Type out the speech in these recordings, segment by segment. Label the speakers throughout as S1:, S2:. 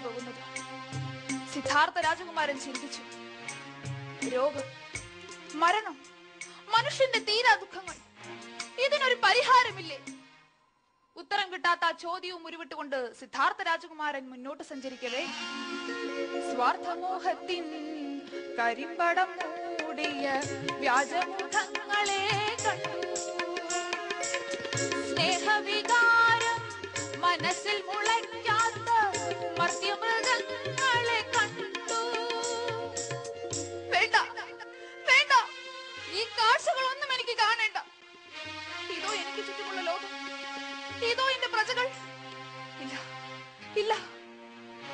S1: പോകുന്നത്. സിദ്ധാർത്ഥ രാജകുമാരൻ ചിന്തിച്ചു. രോഗം, മരണം, മനുഷ്യന്റെ തീരാ ദുഃഖങ്ങൾ, ഇതിനൊരു പരിഹാരമില്ലേ? ഉത്തരം കിട്ടാത്ത ചോദ്യവും ഉരുവിട്ടുകൊണ്ട് സിദ്ധാർത്ഥ രാജകുമാരൻ മുന്നോട്ട് സഞ്ചരിക്കവേ സ്വാർത്ഥമോഹത്തിൻ കരിമ്പടം മൂടിയ വ്യാജമുഖങ്ങളെ കണ്ടു. സ്നേഹവികാരം മനസ്സിൽ മുളയ്ക്കാത്ത മർത്യമൃഗങ്ങളെ കണ്ടു. വേണ്ട, വേണ്ട, ഈ കാഴ്ചകളൊന്നും എനിക്ക് കാണേണ്ട. ഇതോ എനിക്ക് ചുറ്റുമുള്ള ലോകം, ഇതോ എന്റെ പ്രജകൾ. ഇല്ല, ഇല്ല,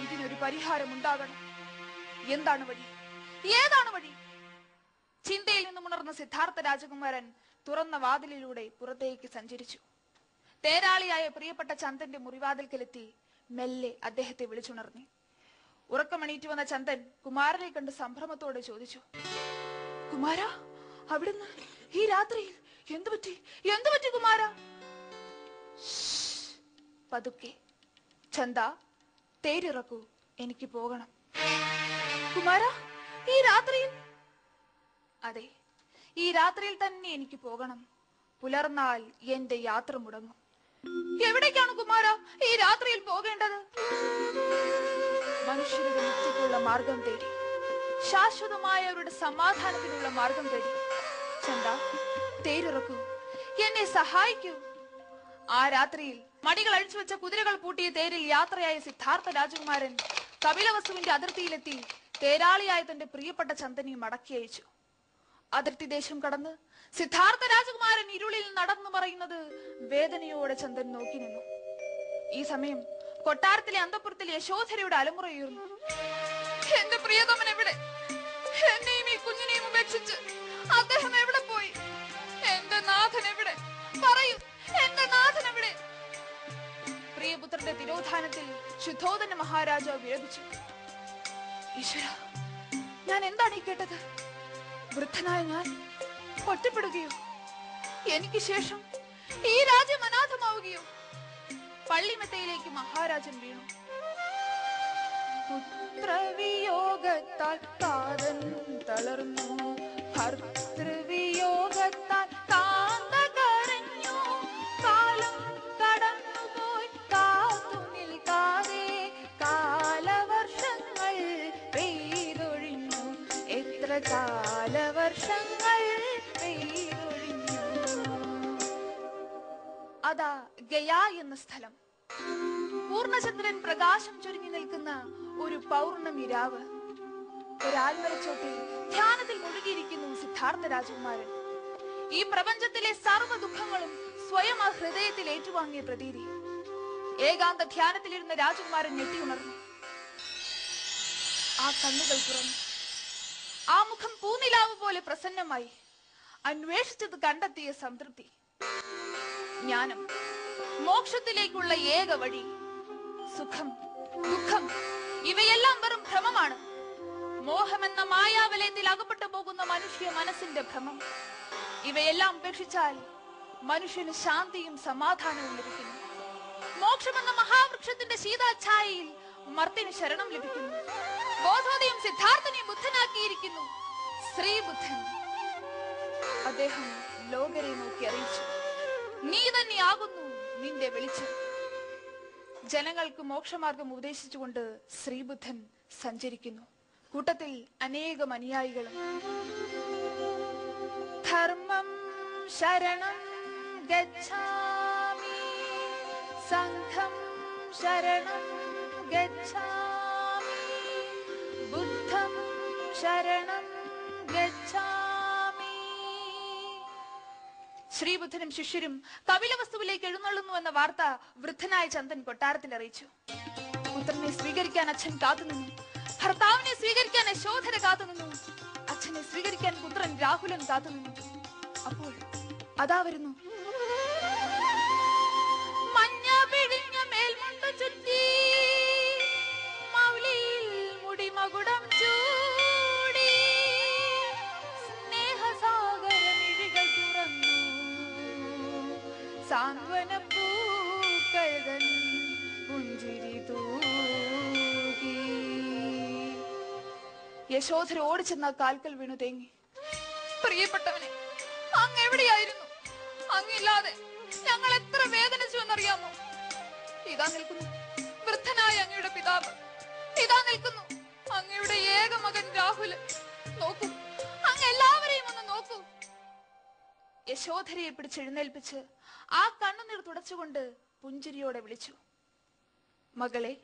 S1: ഇതിനൊരു പരിഹാരം ഉണ്ടാകണം. എന്താണ് വഴി? ഏതാണ് വഴി? ചിന്തയിൽ നിന്നും ഉണർന്ന സിദ്ധാർത്ഥ രാജകുമാരൻ തുറന്ന വാതിലിലൂടെ പുറത്തേക്ക് സഞ്ചരിച്ചു. തേരാളിയായ പ്രിയപ്പെട്ട ചന്ദന്റെ മുറിവാതിൽക്കലെത്തി മെല്ലെ അദ്ദേഹത്തെ വിളിച്ചുണർന്നി. ഉറക്കമണീറ്റ് വന്ന ചന്ദൻ കുമാരനെ കണ്ട് സംഭ്രമത്തോടെ ചോദിച്ചു, കുമാര, അവിടുന്ന് ഈ രാത്രിയിൽ എന്തുപറ്റി? എന്തുപറ്റി കുമാര? പതുക്കെ. ചന്ദ, തേരിറക്കൂ, എനിക്ക് പോകണം. കുമാര, ഈ രാത്രിയിൽ? അതെ, ഈ രാത്രിയിൽ തന്നെ എനിക്ക് പോകണം. പുലർന്നാൽ എന്റെ യാത്ര മുടങ്ങും. എവിടേക്കാണ് കുമാര ഈ രാത്രിയിൽ പോകേണ്ടത്? മനുഷ്യരുടെ മുക്തിക്കുള്ള മാർഗം തേടി, ശാശ്വതമായ അവരുടെ സമാധാനത്തിനുള്ള മാർഗം തേടി. ചന്ദ, തേരിറക്കൂ, എന്നെ സഹായിക്കൂ. ആ രാത്രിയിൽ മടികൾ അഴിച്ചു വെച്ച കുതിരകൾ പൂട്ടിയ തേരിൽ യാത്രയായ സിദ്ധാർത്ഥ രാജകുമാരൻ കപിലവസ്തുവിന്റെ അതിർത്തിയിലെത്തി തേരാളിയായ തന്റെ പ്രിയപ്പെട്ട ചന്ദനെ മടക്കി അയച്ചു. അതിർത്തി ദേശം കടന്ന് സിദ്ധാർത്ഥ രാജകുമാരൻ ഇരുളിൽ നടന്നു മറയുന്നത് വേദനയോടെ ചന്ദൻ നോക്കി നിന്നു. ഈ സമയം കൊട്ടാരത്തിലെ അന്തഃപുരത്തിൽ യശോധരയുടെ അലമുറയുയർന്നു. എന്റെ പ്രിയതമൻ എവിടെ? എന്നെയും ഈ കുഞ്ഞിനെയും ഉപേക്ഷിച്ച് അദ്ദേഹം എവിടെ പോയി? എന്റെ നാഥൻ എവിടെ? പറയൂ, എന്റെ നാഥൻ എവിടെ? പ്രിയപുത്രന്റെ തിരോധാനത്തിൽ ശുദ്ധോദന മഹാരാജാവ് വിലപിച്ചു. ഈശ്വര, ഞാൻ എന്താണ് ഈ കേട്ടത്? വൃദ്ധനായ ഞാൻ ഒറ്റപ്പെടുകയോ? എനിക്ക് ശേഷം ഈ രാജ്യം അനാഥമാവുകയോ? പള്ളിമെത്തയിലേക്ക് മഹാരാജൻ വീണു. പുത്രവിയോഗത്താൽ കാതൻ തളർന്നു, ഭർതൃവിയോഗത്താൽ കാന്ത കരഞ്ഞു. കാലം കടന്നുപോയി കാത്തു നിൽക്കാതെ കാലവർഷങ്ങൾ പെയ്തൊഴിഞ്ഞു. എത്ര കാലവർഷങ്ങൾ പെയ്തൊഴിഞ്ഞു. അതാ ഗയാ എന്ന സ്ഥലം. പൂർണ്ണചന്ദ്രൻ പ്രകാശം ചൊരിഞ്ഞു നിൽക്കുന്ന ഒരു പൗർണമി രാവ്. ഒരാൽമരച്ചോട്ടിൽ ധ്യാനത്തിൽ മുഴുകിയിരിക്കുന്നു സിദ്ധാർത്ഥ രാജകുമാരൻ. ഈ പ്രപഞ്ചത്തിലെ സർവ്വ ദുഃഖങ്ങളും സ്വയം ആ ഹൃദയത്തിൽ ഏറ്റുവാങ്ങിയ പ്രതീതി. ഏകാന്ത ധ്യാനത്തിലിരുന്ന രാജകുമാരൻ ഞെട്ടിയുണർന്നു. ആ കണ്ണുകൾ തുറന്നു. ആ മുഖം പൂനിലാവ് പോലെ പ്രസന്നമായി. അന്വേഷിച്ചത് കണ്ടെത്തിയ സംതൃപ്തി. ജ്ഞാനം, മോക്ഷത്തിലേക്കുള്ള ഏക വഴി. സുഖം, ദുഃഖം ഇവയെല്ലാം വെറും ഭ്രമമാണ്. മോഹമെന്ന മായാവലയത്തിൽ അകപ്പെട്ടു പോകുന്ന മനുഷ്യ മനസ്സിന്റെ ഭ്രമം. ഇവയെല്ലാം ഉപേക്ഷിച്ചാൽ മനുഷ്യന് ശാന്തിയും സമാധാനവും ലഭിക്കുന്നു. മോക്ഷമെന്ന മഹാവൃക്ഷത്തിന്റെ ശീതളഛായയിൽ മർത്യന് ശരണം ലഭിക്കുന്നു. ബോധോദയം സിദ്ധാർത്ഥനെ ബുദ്ധനാക്കിയിരിക്കുന്നു. ശ്രീബുദ്ധൻ. അദ്ദേഹം ലോകരെ നോക്കി അറിയിച്ചു, നീ തന്നെയാകുന്നു നിന്റെ വെളിച്ചം. ജനങ്ങൾക്ക് മോക്ഷമാർഗം ഉപദേശിച്ചുകൊണ്ട് ശ്രീബുദ്ധൻ സഞ്ചരിക്കുന്നു. കൂട്ടത്തിൽ അനേകം അനുയായികളും. ധർമ്മം ശരണം ഗച്ഛാമി, സംഘം ശരണം ഗച്ഛാമി, ബുദ്ധം ശരണം ഗച്ഛാമി. ശ്രീബുദ്ധനും ശിഷ്യരും കപിലവസ്തുവിലേക്ക് എഴുന്നള്ളുന്നു എന്ന വാർത്ത വൃദ്ധനായ ചന്ദൻ കൊട്ടാരത്തിൽ അറിയിച്ചു. പുത്രനെ സ്വീകരിക്കാൻ അച്ഛൻ കാത്തുനിന്നു. ഭർത്താവിനെ സ്വീകരിക്കാൻ യശോധര കാത്തുനിന്നു. അച്ഛനെ സ്വീകരിക്കാൻ പുത്രൻ രാഹുലൻ കാത്തുനിന്നു. അപ്പോൾ അതാ വരുന്നു. മഞ്ഞ പിഴിഞ്ഞ മേൽമുണ്ട ചുറ്റി, മൗലിയിൽ മുടിമകുടം ചൂടി, സ്നേഹസാഗരമിഴികൾ തുറന്നു, സാന്ത്വന പൂക്കൾ പുഞ്ചിരി തൂകി. യശോധര ഓടിച്ചെന്ന കാൽക്കൽ വീണു തേങ്ങി. പ്രിയപ്പെട്ടവനെ, അങ്ങ് എവിടെയായിരുന്നു? അങ്ങില്ലാതെ ഞങ്ങൾ എത്ര വേദനിച്ചു എന്നറിയാമോ? ഇതാ നിൽക്കുന്നു വൃദ്ധനായ അങ്ങയുടെ പിതാവ്. ഇതാ നിൽക്കുന്നു അങ്ങയുടെ ഏക മകൻ രാഹുല്. നോക്കൂ, അങ്ങ് എല്ലാവരെയും ഒന്ന് നോക്കൂ. യശോധരയെ പിടിച്ചെഴുന്നേൽപ്പിച്ച് ആ കണ്ണുനീർ തുടച്ചുകൊണ്ട് പുഞ്ചിരിയോടെ വിളിച്ചു, മകളെ,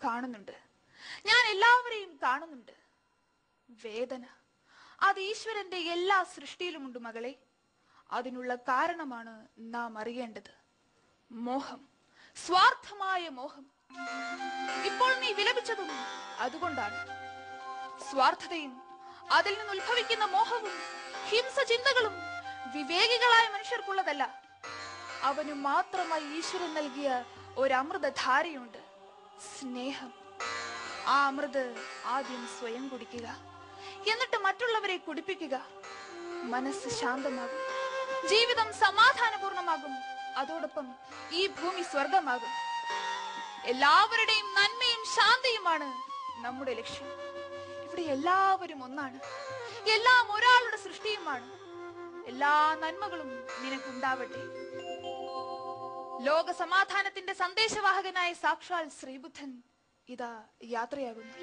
S1: കാണുന്നുണ്ട്, ഞാൻ എല്ലാവരെയും കാണുന്നുണ്ട്. വേദന അത് ഈശ്വരന്റെ എല്ലാ സൃഷ്ടിയിലുമുണ്ട് മകളെ. അതിനുള്ള കാരണമാണ് നാം അറിയേണ്ടത്. മോഹം, സ്വാർത്ഥമായ മോഹം. ഇപ്പോൾ നീ വിലപിച്ചതും അതുകൊണ്ടാണ്. സ്വാർത്ഥതയും അതിൽ നിന്ന് ഉത്ഭവിക്കുന്ന മോഹവും ഹിംസ ചിന്തകളും വിവേകികളായ മനുഷ്യർക്കുള്ളതല്ല. അവന് മാത്രമായി ഈശ്വരൻ നൽകിയ ഒരു അമൃതധാരയുണ്ട്, സ്നേഹം. ആ അമൃത് ആദ്യം സ്വയം കുടിക്കുക, എന്നിട്ട് മറ്റുള്ളവരെ കുടിപ്പിക്കുക. മനസ്സ് ശാന്തമാകും, ജീവിതം സമാധാനപൂർണമാകും, അതോടൊപ്പം ഈ ഭൂമി സ്വർഗമാകും. എല്ലാവരുടെയും നന്മയും ശാന്തിയുമാണ് നമ്മുടെ ലക്ഷ്യം. ഇവിടെ എല്ലാവരും ഒന്നാണ്, എല്ലാം ഒരാളുടെ സൃഷ്ടിയുമാണ്. എല്ലാ നന്മകളും നിനക്കുണ്ടാവട്ടെ. ലോക സമാധാനത്തിന്റെ സന്ദേശവാഹകനായ സാക്ഷാൽ ശ്രീബുദ്ധൻ ഇതാ യാത്രയാകുന്നു.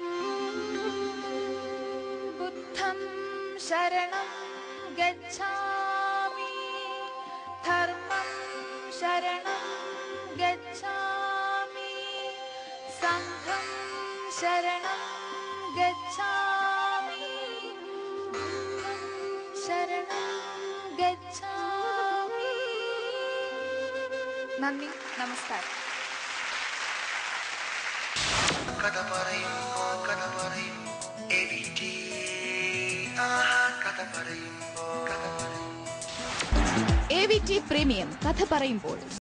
S1: ബുദ്ധം ശരണം ഗച്ഛാമി, ധർമ്മം ശരണം ഗച്ഛാമി, സംഘം ശരണം ഗച്ഛാമി, ബുദ്ധം ശരണം ഗച്ഛാമി. നന്ദി, നമസ്കാരം.
S2: കഥ പറയും AVT, കഥ പറയും
S3: AVT പ്രീമിയം കഥ പറയുമ്പോൾ